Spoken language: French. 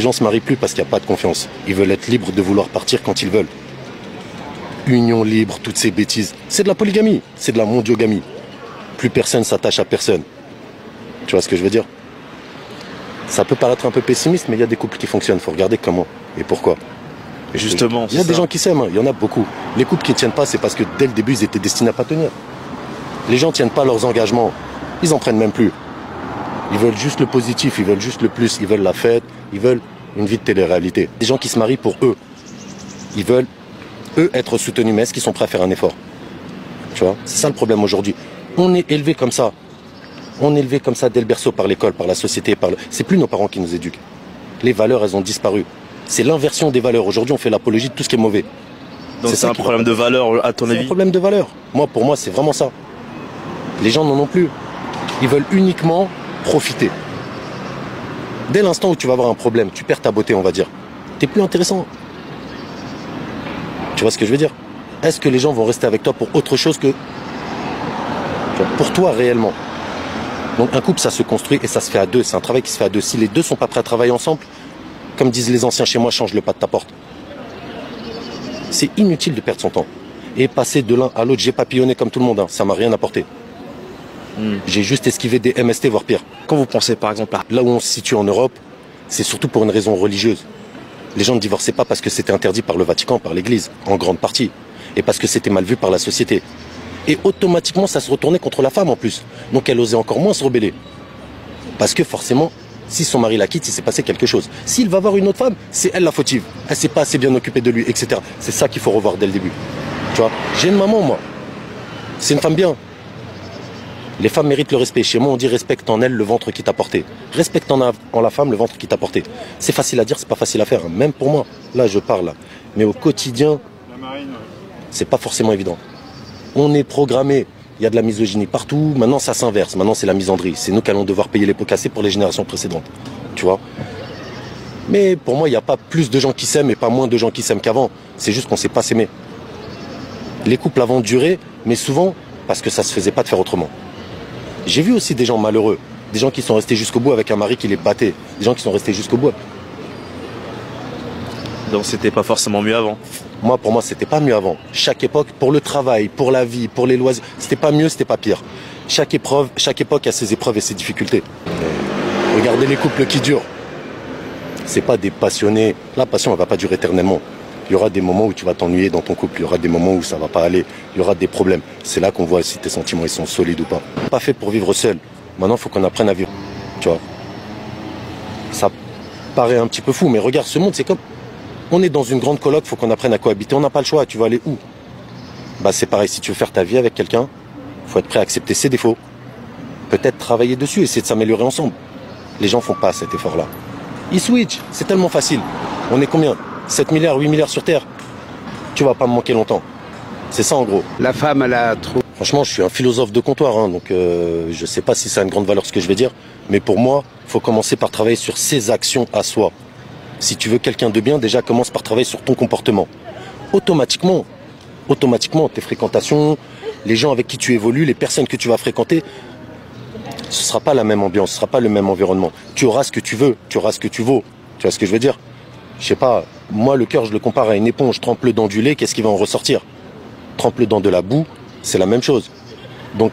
Les gens se marient plus parce qu'il n'y a pas de confiance. Ils veulent être libres de vouloir partir quand ils veulent. Union libre, toutes ces bêtises. C'est de la polygamie, c'est de la mondiogamie. Plus personne s'attache à personne. Tu vois ce que je veux dire? Ça peut paraître un peu pessimiste, mais il y a des couples qui fonctionnent. Il faut regarder comment et pourquoi. Et justement, il y a des gens qui s'aiment, il y en a beaucoup. Les couples qui ne tiennent pas, c'est parce que dès le début, ils étaient destinés à pas tenir. Les gens ne tiennent pas leurs engagements. Ils en prennent même plus. Ils veulent juste le positif, ils veulent juste le plus. Ils veulent la fête, ils veulent une vie de télé-réalité. Des gens qui se marient pour eux. Ils veulent, eux, être soutenus, mais est-ce qu'ils sont prêts à faire un effort? Tu vois, c'est ça le problème aujourd'hui. On est élevé comme ça. On est élevé comme ça dès le berceau par l'école, par la société, c'est plus nos parents qui nous éduquent. Les valeurs, elles ont disparu. C'est l'inversion des valeurs. Aujourd'hui, on fait l'apologie de tout ce qui est mauvais. Donc c'est un problème de valeur, à ton avis? C'est un problème de valeur. Pour moi, c'est vraiment ça. Les gens n'en ont plus. Ils veulent uniquement profiter. Dès l'instant où tu vas avoir un problème, tu perds ta beauté, on va dire. T'es plus intéressant. Tu vois ce que je veux dire? Est-ce que les gens vont rester avec toi pour autre chose que pour toi réellement? Donc un couple, ça se construit et ça se fait à deux. C'est un travail qui se fait à deux. Si les deux sont pas prêts à travailler ensemble, comme disent les anciens chez moi, change le pas de ta porte. C'est inutile de perdre son temps. Et passer de l'un à l'autre, j'ai papillonné comme tout le monde, hein. Ça m'a rien apporté. J'ai juste esquivé des MST, voire pire. Quand vous pensez par exemple là où on se situe en Europe, c'est surtout pour une raison religieuse. Les gens ne divorçaient pas parce que c'était interdit par le Vatican, par l'Église, en grande partie. Et parce que c'était mal vu par la société. Et automatiquement, ça se retournait contre la femme en plus. Donc elle osait encore moins se rebeller. Parce que forcément, si son mari la quitte, il s'est passé quelque chose. S'il va voir une autre femme, c'est elle la fautive. Elle s'est pas assez bien occupée de lui, etc. C'est ça qu'il faut revoir dès le début. Tu vois, j'ai une maman, moi. C'est une femme bien. Les femmes méritent le respect. Chez moi, on dit respecte en elle le ventre qui t'a porté. Respecte en la femme le ventre qui t'a porté. C'est facile à dire, c'est pas facile à faire. Hein. Même pour moi. Là, je parle. Mais au quotidien, c'est pas forcément évident. On est programmé. Il y a de la misogynie partout. Maintenant, ça s'inverse. Maintenant, c'est la misandrie. C'est nous qui allons devoir payer les pots cassés pour les générations précédentes. Tu vois? Mais pour moi, il n'y a pas plus de gens qui s'aiment et pas moins de gens qui s'aiment qu'avant. C'est juste qu'on ne sait pas s'aimer. Les couples avant duré, mais souvent parce que ça se faisait pas de faire autrement. J'ai vu aussi des gens malheureux. Des gens qui sont restés jusqu'au bout avec un mari qui les battait. Des gens qui sont restés jusqu'au bout. Donc c'était pas forcément mieux avant? Pour moi, c'était pas mieux avant. Chaque époque, pour le travail, pour la vie, pour les loisirs, c'était pas mieux, c'était pas pire. Chaque époque a ses épreuves et ses difficultés. Regardez les couples qui durent. C'est pas des passionnés. La passion, elle va pas durer éternellement. Il y aura des moments où tu vas t'ennuyer dans ton couple. Il y aura des moments où ça va pas aller. Il y aura des problèmes. C'est là qu'on voit si tes sentiments ils sont solides ou pas. Pas fait pour vivre seul. Maintenant, il faut qu'on apprenne à vivre. Tu vois. Ça paraît un petit peu fou, mais regarde, ce monde, c'est comme... On est dans une grande coloc, il faut qu'on apprenne à cohabiter. On n'a pas le choix. Tu vas aller où? C'est pareil. Si tu veux faire ta vie avec quelqu'un, il faut être prêt à accepter ses défauts. Peut-être travailler dessus, essayer de s'améliorer ensemble. Les gens font pas cet effort-là. Ils switchent. C'est tellement facile. On est combien? 7 milliards, 8 milliards sur Terre. Tu vas pas me manquer longtemps. C'est ça en gros. La femme, elle a trop... Franchement, je suis un philosophe de comptoir, hein, donc je sais pas si ça a une grande valeur ce que je vais dire, mais pour moi, il faut commencer par travailler sur ses actions à soi. Si tu veux quelqu'un de bien, déjà commence par travailler sur ton comportement. Automatiquement, tes fréquentations, les gens avec qui tu évolues, les personnes que tu vas fréquenter, ce sera pas la même ambiance, ce sera pas le même environnement. Tu auras ce que tu veux, tu auras ce que tu vaux. Tu vois ce que je veux dire? Je sais pas, moi le cœur je le compare à une éponge, trempe-le dans du lait, qu'est-ce qui va en ressortir? Trempe-le dans de la boue, c'est la même chose. Donc